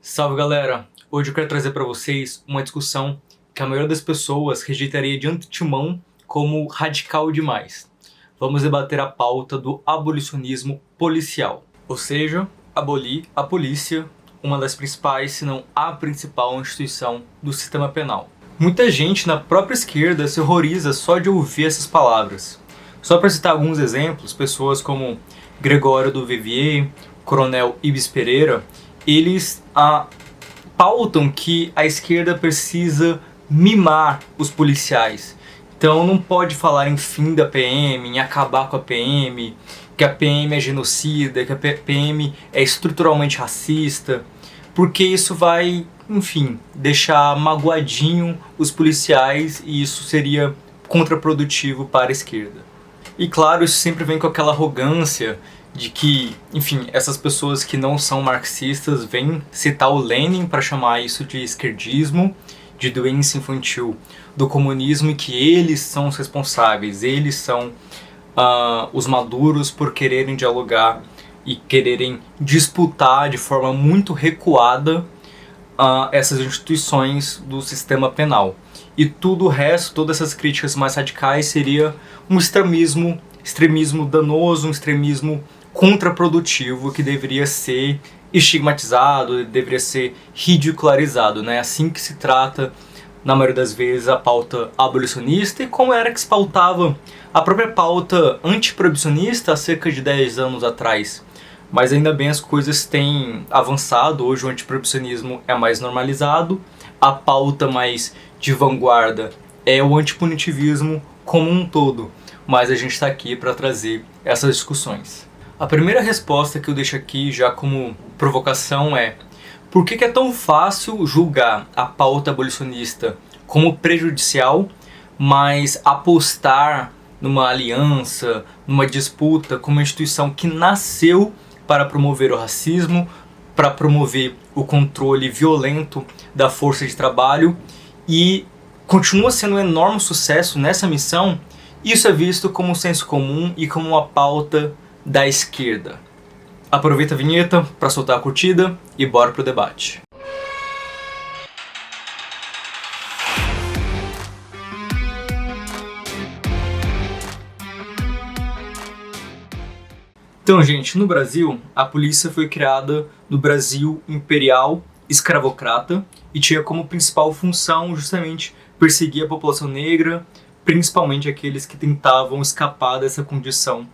Salve galera! Hoje eu quero trazer para vocês uma discussão que a maioria das pessoas rejeitaria de antemão como radical demais. Vamos debater a pauta do abolicionismo policial, ou seja, abolir a polícia, uma das principais, se não a principal instituição do sistema penal. Muita gente na própria esquerda se horroriza só de ouvir essas palavras. Só para citar alguns exemplos, pessoas como Gregório do Vivier, Coronel Ibis Pereira, eles pautam que a esquerda precisa mimar os policiais. Então não pode falar em fim da PM, em acabar com a PM, que a PM é genocida, que a PM é estruturalmente racista, porque isso vai, enfim, deixar magoadinho os policiais e isso seria contraprodutivo para a esquerda. E claro, isso sempre vem com aquela arrogância de que, enfim, essas pessoas que não são marxistas vêm citar o Lenin para chamar isso de esquerdismo, de doença infantil do comunismo, e que eles são os responsáveis, eles são os maduros por quererem dialogar e quererem disputar de forma muito recuada essas instituições do sistema penal. E tudo o resto, todas essas críticas mais radicais, seria um extremismo danoso, um extremismo contraprodutivo que deveria ser estigmatizado, deveria ser ridicularizado, né? Assim que se trata, na maioria das vezes, a pauta abolicionista, e como era que se pautava a própria pauta antiproibicionista há cerca de 10 anos atrás. Mas ainda bem as coisas têm avançado, hoje o antiproibicionismo é mais normalizado, a pauta mais de vanguarda é o antipunitivismo como um todo, mas a gente está aqui para trazer essas discussões. A primeira resposta que eu deixo aqui já como provocação é: por que é tão fácil julgar a pauta abolicionista como prejudicial, mas apostar numa aliança, numa disputa com uma instituição que nasceu para promover o racismo, para promover o controle violento da força de trabalho e continua sendo um enorme sucesso nessa missão? Isso é visto como senso comum e como uma pauta da esquerda. Aproveita a vinheta para soltar a curtida e bora pro debate. Então, gente, no Brasil, a polícia foi criada no Brasil imperial escravocrata e tinha como principal função justamente perseguir a população negra, principalmente aqueles que tentavam escapar dessa condição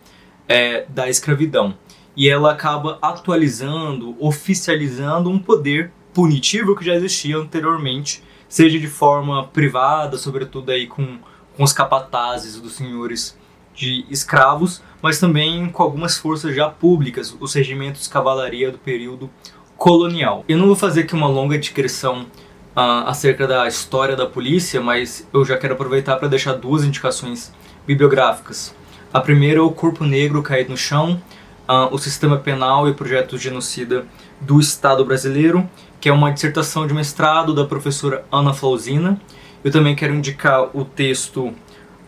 da escravidão. E ela acaba atualizando, oficializando um poder punitivo que já existia anteriormente, seja de forma privada, sobretudo aí com os capatazes dos senhores de escravos, mas também com algumas forças já públicas, os regimentos de cavalaria do período colonial. Eu não vou fazer aqui uma longa digressão acerca da história da polícia, mas eu já quero aproveitar para deixar duas indicações bibliográficas. A primeira é O Corpo Negro Caído no Chão, o Sistema Penal e o Projeto Genocida do Estado Brasileiro, que é uma dissertação de mestrado da professora Ana Flausina. Eu também quero indicar o texto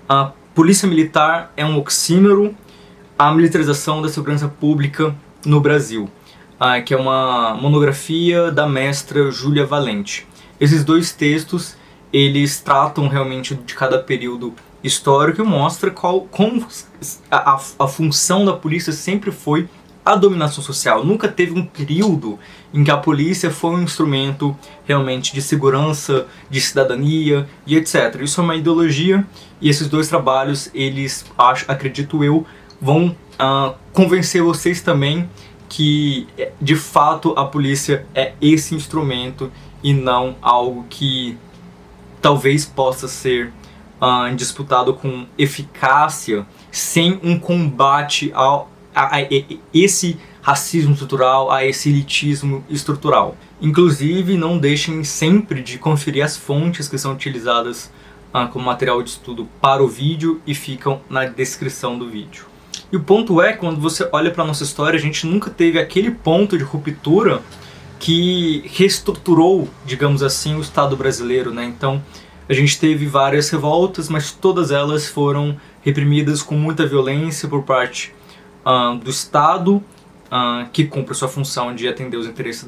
A Polícia Militar é um Oxímoro, a militarização da segurança pública no Brasil, que é uma monografia da mestra Júlia Valente. Esses dois textos, eles tratam realmente de cada período histórico e mostra como a função da polícia sempre foi a dominação social. Nunca teve um período em que a polícia foi um instrumento realmente de segurança, de cidadania e etc. Isso é uma ideologia e esses dois trabalhos, eles, acredito eu, vão convencer vocês também que de fato a polícia é esse instrumento e não algo que talvez possa ser disputado com eficácia sem um combate a esse racismo estrutural, a esse elitismo estrutural. Inclusive, não deixem sempre de conferir as fontes que são utilizadas como material de estudo para o vídeo e ficam na descrição do vídeo. E o ponto é, quando você olha para a nossa história, a gente nunca teve aquele ponto de ruptura que reestruturou, digamos assim, o Estado brasileiro, né? Então, a gente teve várias revoltas, mas todas elas foram reprimidas com muita violência por parte do Estado, que cumpre sua função de atender os interesses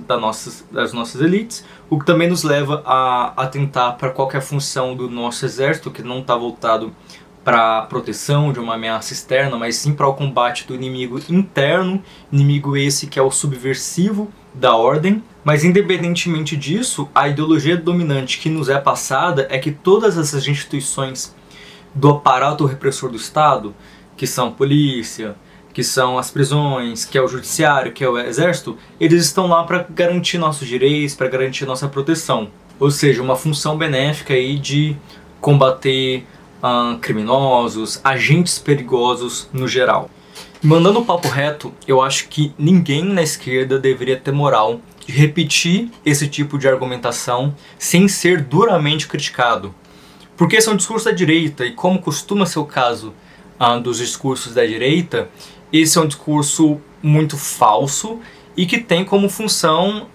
das nossas elites, o que também nos leva a atentar para qualquer função do nosso exército, que não está voltado para a proteção de uma ameaça externa, mas sim para o combate do inimigo interno, inimigo esse que é o subversivo da ordem. Mas independentemente disso, a ideologia dominante que nos é passada é que todas essas instituições do aparato repressor do Estado, que são a polícia, que são as prisões, que é o judiciário, que é o exército, eles estão lá para garantir nossos direitos, para garantir nossa proteção. Ou seja, uma função benéfica aí de combater criminosos, agentes perigosos no geral. Mandando o papo reto, eu acho que ninguém na esquerda deveria ter moral de repetir esse tipo de argumentação sem ser duramente criticado. Porque esse é um discurso da direita, e como costuma ser o caso dos discursos da direita, esse é um discurso muito falso e que tem como função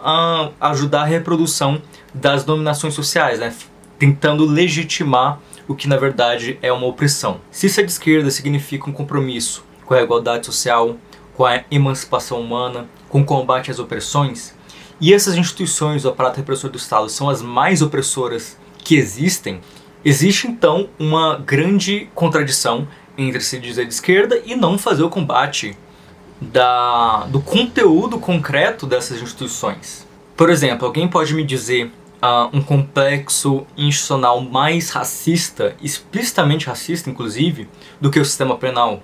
ajudar a reprodução das dominações sociais, né? Tentando legitimar o que na verdade é uma opressão. Se ser de esquerda significa um compromisso com a igualdade social, com a emancipação humana, com o combate às opressões, e essas instituições do aparato repressor do Estado são as mais opressoras que existem, existe então uma grande contradição entre se dizer de esquerda e não fazer o combate do conteúdo concreto dessas instituições. Por exemplo, alguém pode me dizer um complexo institucional mais racista, explicitamente racista inclusive, do que o sistema penal?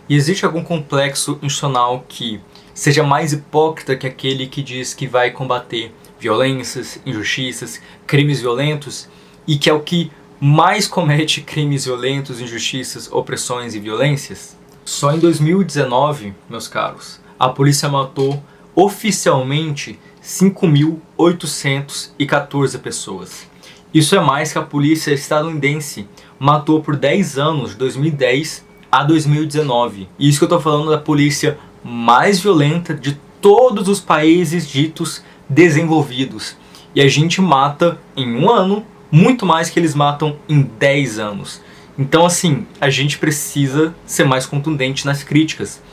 E existe algum complexo institucional que seja mais hipócrita que aquele que diz que vai combater violências, injustiças, crimes violentos, e que é o que mais comete crimes violentos, injustiças, opressões e violências? Só em 2019, meus caros, a polícia matou oficialmente 5.814 pessoas. Isso é mais que a polícia estadunidense matou por 10 anos, de 2010 a 2019. E isso que eu estou falando da polícia mais violenta de todos os países ditos desenvolvidos. E a gente mata em um ano muito mais que eles matam em 10 anos. Então assim, a gente precisa ser mais contundente nas críticas.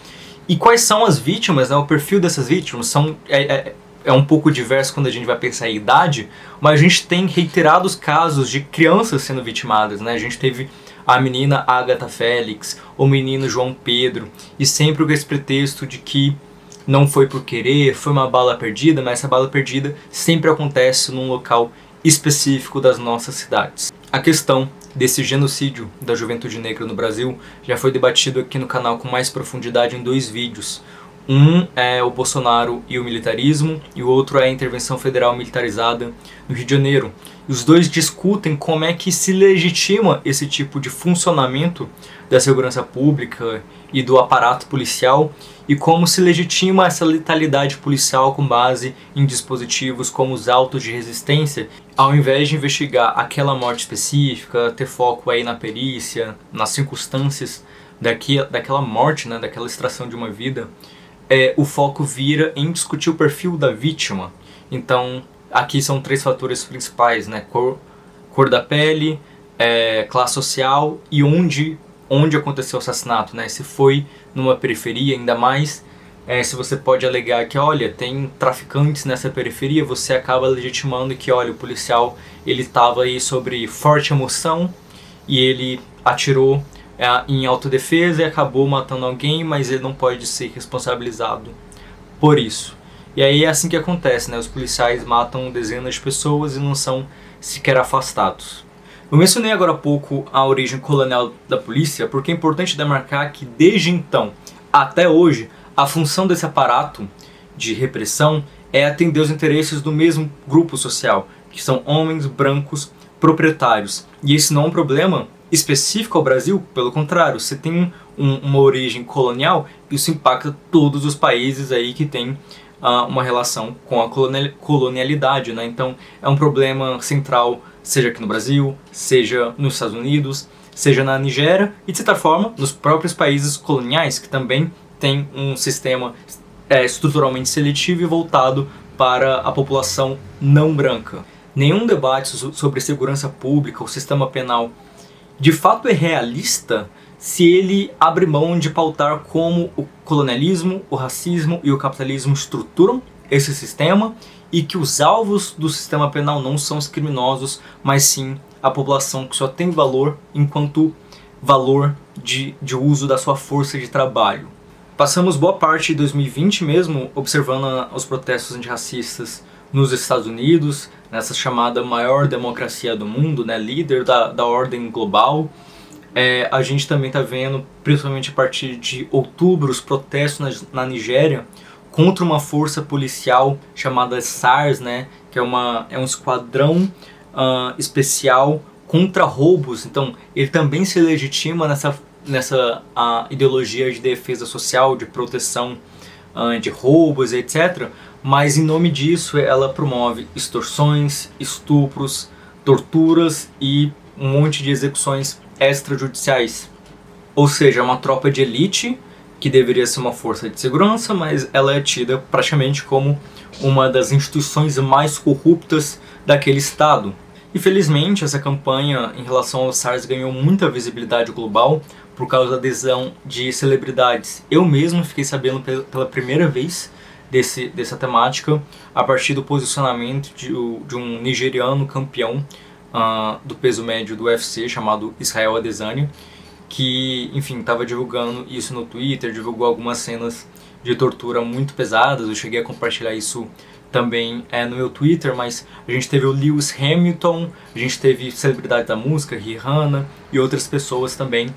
E quais são as vítimas, né? O perfil dessas vítimas é um pouco diverso quando a gente vai pensar em idade, mas a gente tem reiterados casos de crianças sendo vitimadas, né? A gente teve a menina Agatha Félix, o menino João Pedro, e sempre com esse pretexto de que não foi por querer, foi uma bala perdida, mas essa bala perdida sempre acontece num local específico das nossas cidades. A questão desse genocídio da juventude negra no Brasil já foi debatido aqui no canal com mais profundidade em 2 vídeos. Um é o Bolsonaro e o militarismo, e o outro é a intervenção federal militarizada no Rio de Janeiro. E os dois discutem como é que se legitima esse tipo de funcionamento da segurança pública e do aparato policial, e como se legitima essa letalidade policial com base em dispositivos como os autos de resistência, ao invés de investigar aquela morte específica, ter foco aí na perícia, nas circunstâncias daquela morte, né, daquela extração de uma vida. O foco vira em discutir o perfil da vítima. Então, aqui são 3 fatores principais, né? Cor da pele, classe social e onde aconteceu o assassinato, né? Se foi numa periferia, ainda mais se você pode alegar que, olha, tem traficantes nessa periferia, você acaba legitimando que, olha, o policial ele estava aí sobre forte emoção e ele atirou em autodefesa e acabou matando alguém, mas ele não pode ser responsabilizado por isso. E aí é assim que acontece, né? Os policiais matam dezenas de pessoas e não são sequer afastados. Eu mencionei agora há pouco a origem colonial da polícia porque é importante demarcar que desde então até hoje a função desse aparato de repressão é atender os interesses do mesmo grupo social, que são homens brancos proprietários. E esse não é um problema específico ao Brasil, pelo contrário, você tem uma origem colonial, isso impacta todos os países aí que tem uma relação com a colonialidade, né? Então é um problema central, seja aqui no Brasil, seja nos Estados Unidos, seja na Nigéria e de certa forma nos próprios países coloniais que também tem um sistema estruturalmente seletivo e voltado para a população não branca. Nenhum debate sobre segurança pública ou sistema penal de fato é realista se ele abre mão de pautar como o colonialismo, o racismo e o capitalismo estruturam esse sistema e que os alvos do sistema penal não são os criminosos, mas sim a população que só tem valor enquanto valor de uso da sua força de trabalho. Passamos boa parte de 2020 mesmo observando os protestos antirracistas nos Estados Unidos, nessa chamada maior democracia do mundo, né, líder da ordem global. A gente também está vendo, principalmente a partir de outubro, os protestos na Nigéria contra uma força policial chamada SARS, né, que é um esquadrão especial contra roubos. Então ele também se legitima nessa ideologia de defesa social, de proteção de roubos, etc. Mas em nome disso ela promove extorsões, estupros, torturas e um monte de execuções extrajudiciais. Ou seja, uma tropa de elite que deveria ser uma força de segurança, mas ela é tida praticamente como uma das instituições mais corruptas daquele estado. Infelizmente, essa campanha em relação ao SARS ganhou muita visibilidade global por causa da adesão de celebridades. Eu mesmo fiquei sabendo pela primeira vez dessa temática a partir do posicionamento de um nigeriano campeão do peso médio do UFC chamado Israel Adesanya, que, enfim, estava divulgando isso no Twitter, divulgou algumas cenas de tortura muito pesadas. Eu cheguei a compartilhar isso também no meu Twitter, mas a gente teve o Lewis Hamilton, a gente teve celebridade da música, Rihanna e outras pessoas também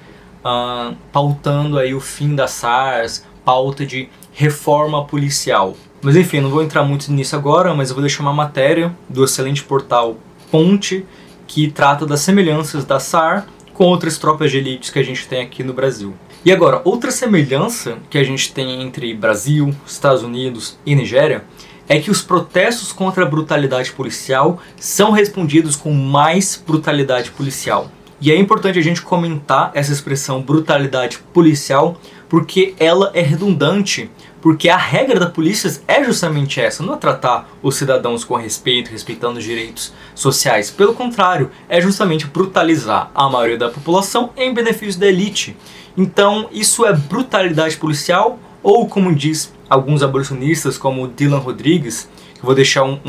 pautando aí o fim da SARS, pauta de reforma policial. Mas enfim, não vou entrar muito nisso agora, mas eu vou deixar uma matéria do excelente portal Ponte, que trata das semelhanças da SAR com outras tropas de elite que a gente tem aqui no Brasil. E agora, outra semelhança que a gente tem entre Brasil, Estados Unidos e Nigéria é que os protestos contra a brutalidade policial são respondidos com mais brutalidade policial. E é importante a gente comentar essa expressão brutalidade policial porque ela é redundante, porque a regra da polícia é justamente essa, não é tratar os cidadãos com respeito, respeitando os direitos sociais. Pelo contrário, é justamente brutalizar a maioria da população em benefício da elite. Então, isso é brutalidade policial, ou como diz alguns abolicionistas, como Dylan Rodrigues, que eu vou deixar um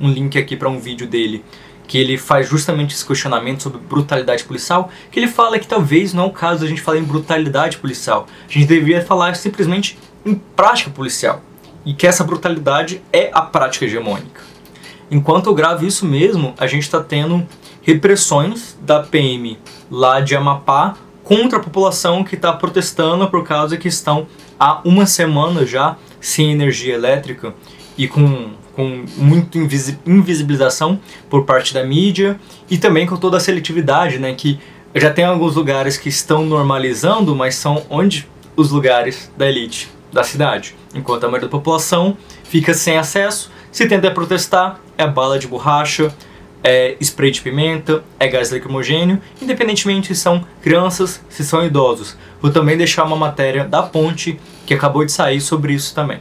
link aqui para um vídeo dele, que ele faz justamente esse questionamento sobre brutalidade policial, que ele fala que talvez não é o caso da gente falar em brutalidade policial. A gente deveria falar simplesmente em prática policial, e que essa brutalidade é a prática hegemônica. Enquanto eu gravo isso mesmo, a gente está tendo repressões da PM lá de Amapá contra a população que está protestando por causa que estão há uma semana já sem energia elétrica e com muita invisibilização por parte da mídia e também com toda a seletividade, né, que já tem alguns lugares que estão normalizando, mas são os lugares da elite da cidade, enquanto a maioria da população fica sem acesso. Se tenta protestar, é bala de borracha, é spray de pimenta, é gás lacrimogênio, independentemente se são crianças, se são idosos. Vou também deixar uma matéria da Ponte que acabou de sair sobre isso também.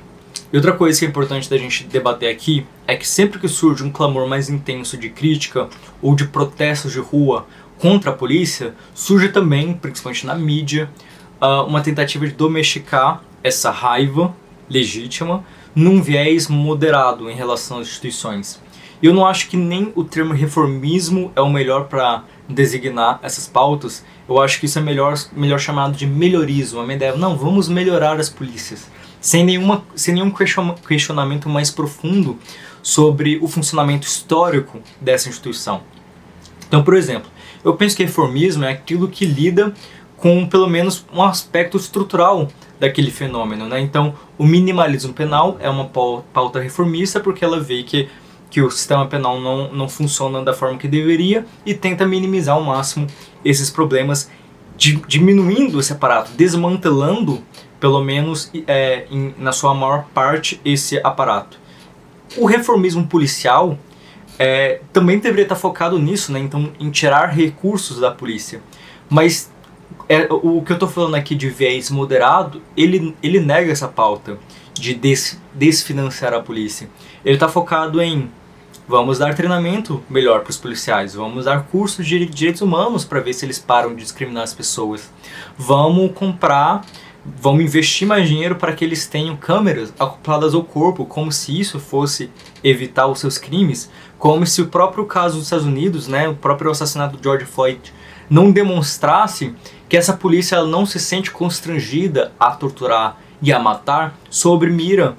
E outra coisa que é importante da gente debater aqui é que sempre que surge um clamor mais intenso de crítica ou de protestos de rua contra a polícia, surge também, principalmente na mídia, uma tentativa de domesticar essa raiva legítima num viés moderado em relação às instituições. E eu não acho que nem o termo reformismo é o melhor para designar essas pautas. Eu acho que isso é melhor chamado de melhorismo. A minha ideia é, não, vamos melhorar as polícias, sem nenhum questionamento mais profundo sobre o funcionamento histórico dessa instituição. Então, por exemplo, eu penso que reformismo é aquilo que lida com pelo menos um aspecto estrutural daquele fenômeno, né? Então, o minimalismo penal é uma pauta reformista porque ela vê que o sistema penal não funciona da forma que deveria e tenta minimizar ao máximo esses problemas, diminuindo esse aparato, desmantelando, pelo menos na sua maior parte, esse aparato. O reformismo policial também deveria estar focado nisso, né? Então, em tirar recursos da polícia. Mas o que eu estou falando aqui de viés moderado, ele nega essa pauta de desfinanciar a polícia. Ele está focado em Vamos dar treinamento melhor para os policiais, vamos dar cursos de direitos humanos para ver se eles param de discriminar as pessoas. Vamos investir mais dinheiro para que eles tenham câmeras acopladas ao corpo, como se isso fosse evitar os seus crimes, como se o próprio caso dos Estados Unidos, né, o próprio assassinato de George Floyd, não demonstrasse que essa polícia ela não se sente constrangida a torturar e a matar sob mira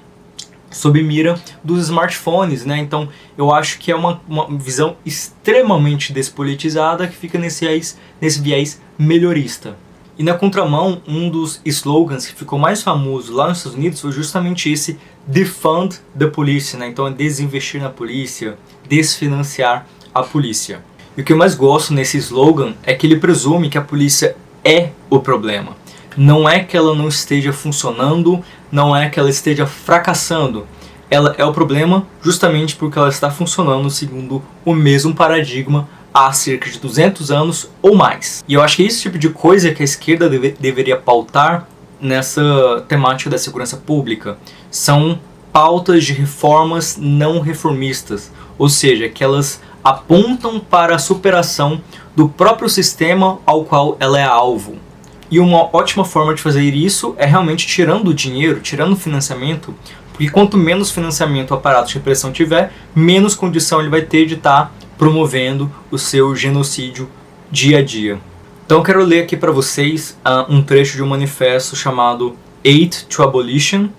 dos smartphones, né? Então eu acho que é uma visão extremamente despolitizada que fica nesse viés melhorista. E na contramão, um dos slogans que ficou mais famoso lá nos Estados Unidos foi justamente esse defund the police, né? Então é desinvestir na polícia, desfinanciar a polícia. E o que eu mais gosto nesse slogan é que ele presume que a polícia é o problema. Não é que ela não esteja funcionando, não é que ela esteja fracassando. Ela é o problema justamente porque ela está funcionando segundo o mesmo paradigma há cerca de 200 anos ou mais. E eu acho que é esse tipo de coisa que a esquerda deveria pautar nessa temática da segurança pública. São pautas de reformas não reformistas, ou seja, que elas apontam para a superação do próprio sistema ao qual ela é alvo. E uma ótima forma de fazer isso é realmente tirando o dinheiro, tirando o financiamento, porque quanto menos financiamento o aparato de repressão tiver, menos condição ele vai ter de estar promovendo o seu genocídio dia a dia. Então eu quero ler aqui para vocês um trecho de um manifesto chamado Aid to Abolition,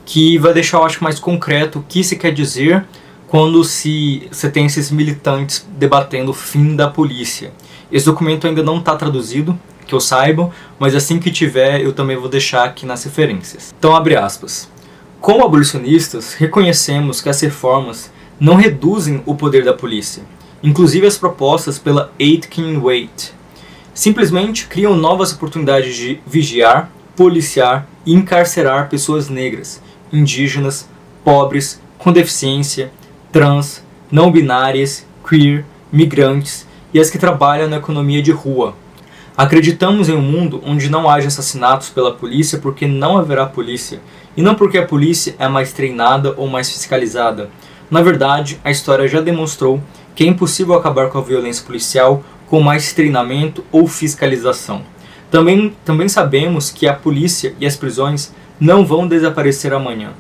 que vai deixar, eu acho, mais concreto o que se quer dizer quando você tem esses militantes debatendo o fim da polícia. Esse documento ainda não está traduzido, que eu saiba, mas assim que tiver eu também vou deixar aqui nas referências. Então, abre aspas. Como abolicionistas, reconhecemos que as reformas não reduzem o poder da polícia, inclusive as propostas pela Aitken-Waite. Simplesmente criam novas oportunidades de vigiar, policiar e encarcerar pessoas negras, indígenas, pobres, com deficiência, trans, não binárias, queer, migrantes e as que trabalham na economia de rua. Acreditamos em um mundo onde não haja assassinatos pela polícia porque não haverá polícia, e não porque a polícia é mais treinada ou mais fiscalizada. Na verdade, a história já demonstrou que é impossível acabar com a violência policial com mais treinamento ou fiscalização. Também sabemos que a polícia e as prisões não vão desaparecer amanhã.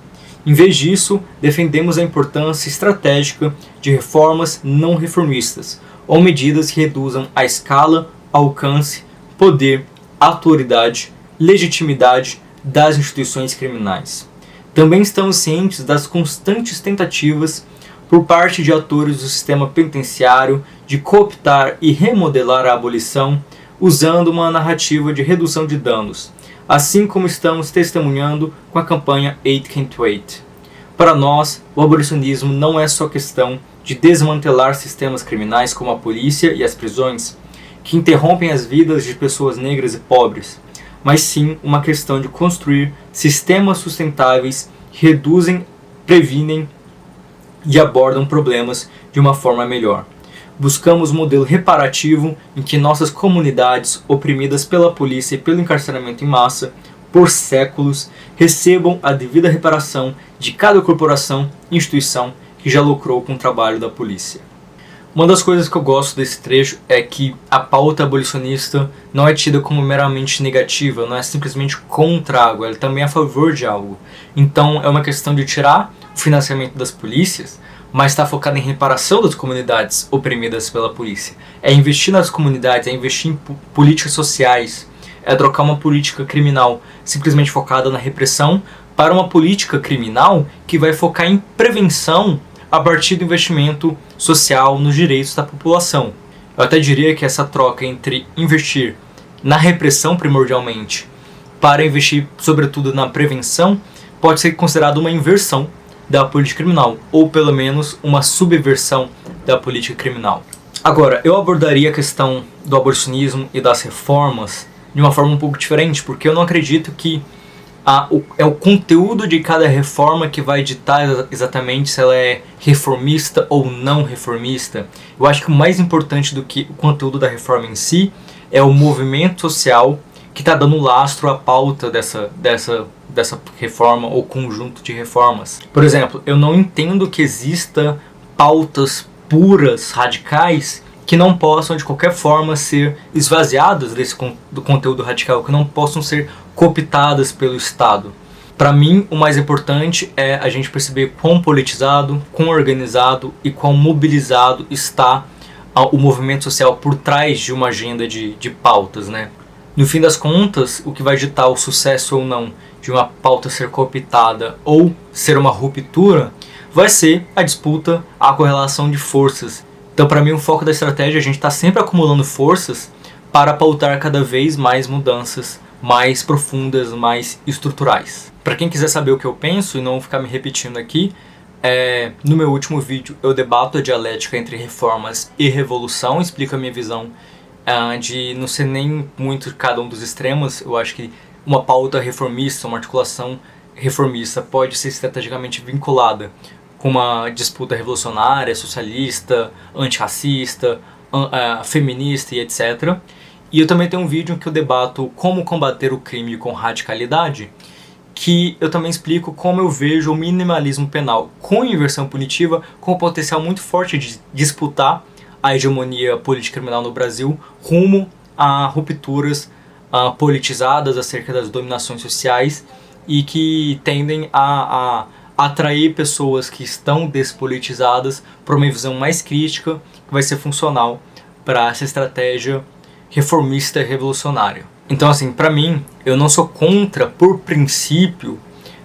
Em vez disso, defendemos a importância estratégica de reformas não reformistas, ou medidas que reduzam a escala, alcance, poder, autoridade, legitimidade das instituições criminais. Também estamos cientes das constantes tentativas por parte de atores do sistema penitenciário de cooptar e remodelar a abolição usando uma narrativa de redução de danos, assim como estamos testemunhando com a campanha Aitken-Waite. Para nós, o abolicionismo não é só questão de desmantelar sistemas criminais como a polícia e as prisões, que interrompem as vidas de pessoas negras e pobres, mas sim uma questão de construir sistemas sustentáveis que reduzem, previnem e abordam problemas de uma forma melhor. Buscamos um modelo reparativo em que nossas comunidades, oprimidas pela polícia e pelo encarceramento em massa, por séculos, recebam a devida reparação de cada corporação e instituição que já lucrou com o trabalho da polícia. Uma das coisas que eu gosto desse trecho é que a pauta abolicionista não é tida como meramente negativa, não é simplesmente contra algo, ela também é a favor de algo. Então é uma questão de tirar o financiamento das polícias, mas está focada em reparação das comunidades oprimidas pela polícia. É investir nas comunidades, é investir em políticas sociais, é trocar uma política criminal simplesmente focada na repressão para uma política criminal que vai focar em prevenção a partir do investimento social nos direitos da população. Eu até diria que essa troca entre investir na repressão primordialmente para investir sobretudo na prevenção pode ser considerada uma inversão da política criminal, ou pelo menos uma subversão da política criminal. Agora, eu abordaria a questão do abolicionismo e das reformas de uma forma um pouco diferente, porque eu não acredito que é o conteúdo de cada reforma que vai ditar exatamente se ela é reformista ou não reformista. Eu acho que o mais importante do que o conteúdo da reforma em si é o movimento social que está dando lastro à pauta dessa reforma ou conjunto de reformas. Por exemplo, eu não entendo que exista pautas puras, radicais, que não possam de qualquer forma ser esvaziadas do conteúdo radical, que não possam ser cooptadas pelo Estado. Para mim, o mais importante é a gente perceber quão politizado, quão organizado e quão mobilizado está o movimento social por trás de uma agenda de pautas, né? No fim das contas, o que vai ditar o sucesso ou não de uma pauta ser cooptada ou ser uma ruptura vai ser a disputa, a correlação de forças. Então, para mim, o foco da estratégia é a gente estar sempre acumulando forças para pautar cada vez mais mudanças mais profundas, mais estruturais. Para quem quiser saber o que eu penso e não ficar me repetindo aqui, no meu último vídeo eu debato a dialética entre reformas e revolução, explico a minha visão de não ser nem muito cada um dos extremos. Eu acho que uma pauta reformista, uma articulação reformista pode ser estrategicamente vinculada com uma disputa revolucionária, socialista, antirracista, feminista e etc. E eu também tenho um vídeo em que eu debato como combater o crime com radicalidade, que eu também explico como eu vejo o minimalismo penal com inversão punitiva com o potencial muito forte de disputar a hegemonia política criminal no Brasil rumo a rupturas politizadas acerca das dominações sociais e que tendem a atrair pessoas que estão despolitizadas para uma visão mais crítica que vai ser funcional para essa estratégia reformista e revolucionária. Então, assim, para mim, eu não sou contra, por princípio,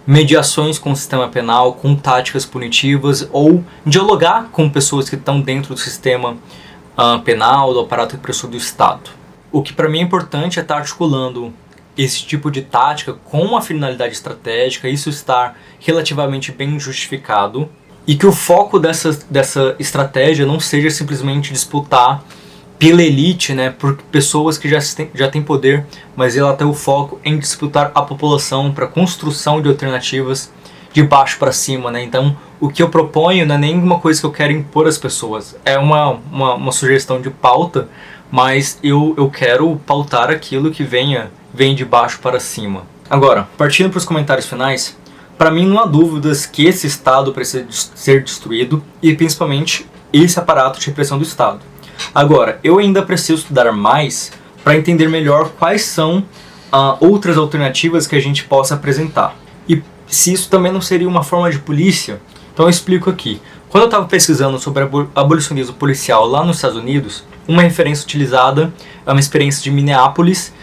mediações com o sistema penal, com táticas punitivas ou dialogar com pessoas que estão dentro do sistema penal, do aparato repressor do Estado. O que para mim é importante é estar articulando esse tipo de tática com uma finalidade estratégica, isso estar relativamente bem justificado e que o foco dessa estratégia não seja simplesmente disputar pela elite, né, por pessoas que já têm poder, mas ela tem o foco em disputar a população para construção de alternativas de baixo para cima, né? Então, o que eu proponho não é nenhuma coisa que eu quero impor às pessoas, é uma sugestão de pauta, mas eu quero pautar aquilo que vem de baixo para cima. Agora, partindo para os comentários finais, para mim não há dúvidas que esse Estado precisa ser destruído e principalmente esse aparato de repressão do Estado. Agora, eu ainda preciso estudar mais para entender melhor quais são outras alternativas que a gente possa apresentar. E se isso também não seria uma forma de polícia, então eu explico aqui. Quando eu estava pesquisando sobre abolicionismo policial lá nos Estados Unidos, uma referência utilizada é uma experiência de Minneapolis,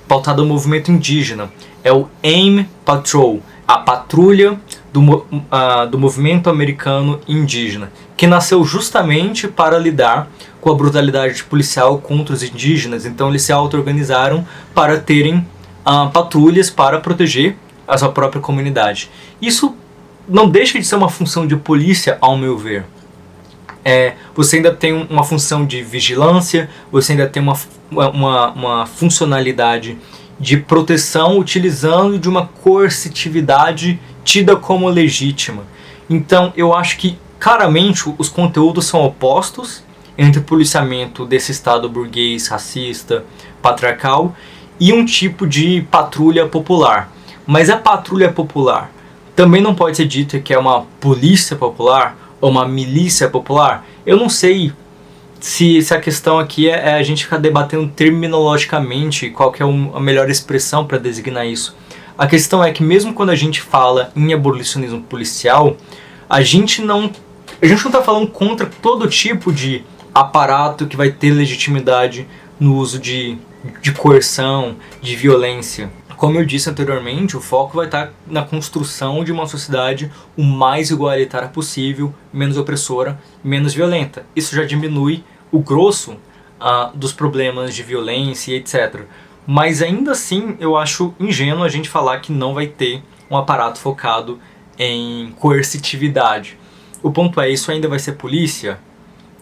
pautada no movimento indígena. É o AIM Patrol, a patrulha do movimento americano indígena, que nasceu justamente para lidar com a brutalidade policial contra os indígenas. Então eles se auto-organizaram para terem patrulhas para proteger a sua própria comunidade. Isso não deixa de ser uma função de polícia, ao meu ver. Você ainda tem uma função de vigilância, você ainda tem uma funcionalidade de proteção utilizando de uma coercitividade tida como legítima. Então eu acho que claramente os conteúdos são opostos entre o policiamento desse Estado burguês, racista, patriarcal e um tipo de patrulha popular. Mas a patrulha popular também não pode ser dita que é uma polícia popular ou uma milícia popular. Eu não sei se a questão aqui é a gente ficar debatendo terminologicamente qual que é a melhor expressão para designar isso. A questão é que mesmo quando a gente fala em abolicionismo policial, a gente não está falando contra todo tipo de aparato que vai ter legitimidade no uso de coerção, de violência. Como eu disse anteriormente, o foco vai estar na construção de uma sociedade o mais igualitária possível, menos opressora, menos violenta. Isso já diminui o grosso dos problemas de violência e etc. Mas ainda assim, eu acho ingênuo a gente falar que não vai ter um aparato focado em coercitividade. O ponto é, isso ainda vai ser polícia?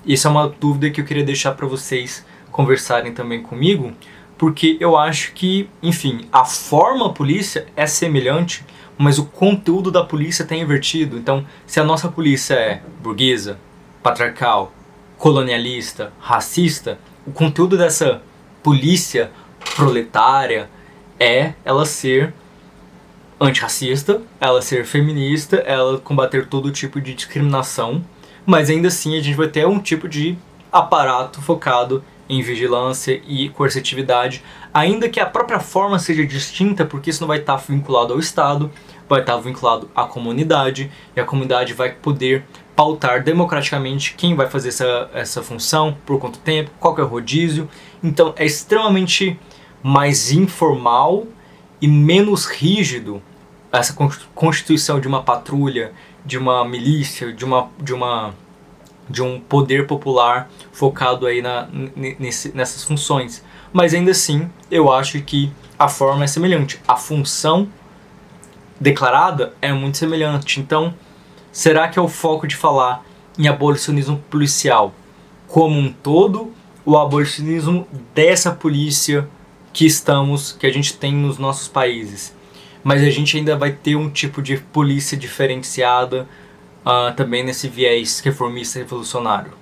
Isso é uma dúvida que eu queria deixar para vocês conversarem também comigo, porque eu acho que, enfim, a forma polícia é semelhante, mas o conteúdo da polícia está invertido. Então, se a nossa polícia é burguesa, patriarcal, colonialista, racista, o conteúdo dessa polícia proletária é ela ser antirracista, ela ser feminista, ela combater todo tipo de discriminação, mas ainda assim a gente vai ter um tipo de aparato focado em vigilância e coercitividade, ainda que a própria forma seja distinta, porque isso não vai estar vinculado ao Estado, vai estar vinculado à comunidade, e a comunidade vai poder pautar democraticamente quem vai fazer essa função, por quanto tempo, qual que é o rodízio. Então é extremamente mais informal e menos rígido essa constituição de uma patrulha, de uma milícia, de um poder popular focado aí nessas funções. Mas ainda assim, eu acho que a forma é semelhante. A função declarada é muito semelhante. Então, será que é o foco de falar em abolicionismo policial como um todo, ou abolicionismo dessa polícia que a gente tem nos nossos países? Mas a gente ainda vai ter um tipo de polícia diferenciada também nesse viés reformista revolucionário.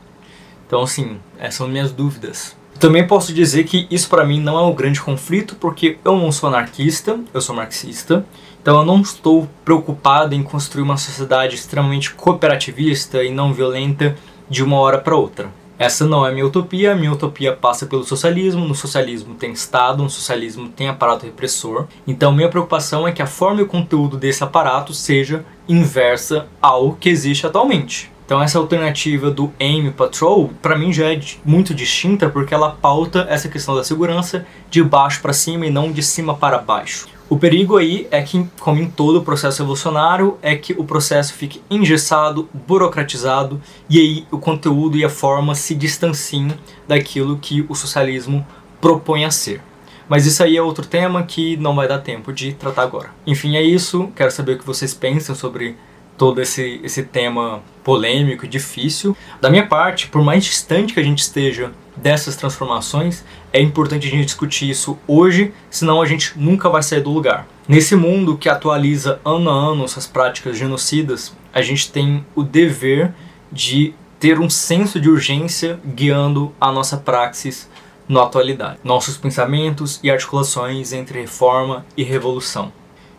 Então, assim, essas são minhas dúvidas. Também posso dizer que isso para mim não é um grande conflito, porque eu não sou anarquista, eu sou marxista. Então eu não estou preocupado em construir uma sociedade extremamente cooperativista e não violenta de uma hora para outra. Essa não é a minha utopia passa pelo socialismo, no socialismo tem Estado, no socialismo tem aparato repressor. Então minha preocupação é que a forma e o conteúdo desse aparato seja inversa ao que existe atualmente. Então essa alternativa do AIM Patrol, para mim já é muito distinta, porque ela pauta essa questão da segurança de baixo para cima e não de cima para baixo. O perigo aí é que, como em todo o processo revolucionário, é que o processo fique engessado, burocratizado, e aí o conteúdo e a forma se distanciem daquilo que o socialismo propõe a ser. Mas isso aí é outro tema que não vai dar tempo de tratar agora. Enfim, é isso. Quero saber o que vocês pensam sobre todo esse tema polêmico e difícil. Da minha parte, por mais distante que a gente esteja dessas transformações, é importante a gente discutir isso hoje, senão a gente nunca vai sair do lugar. Nesse mundo que atualiza ano a ano essas práticas genocidas, a gente tem o dever de ter um senso de urgência guiando a nossa praxis na atualidade. Nossos pensamentos e articulações entre reforma e revolução.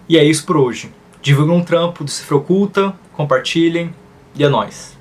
E é isso por hoje. Divulguem um trampo do Cifra Oculta, compartilhem, e é nóis.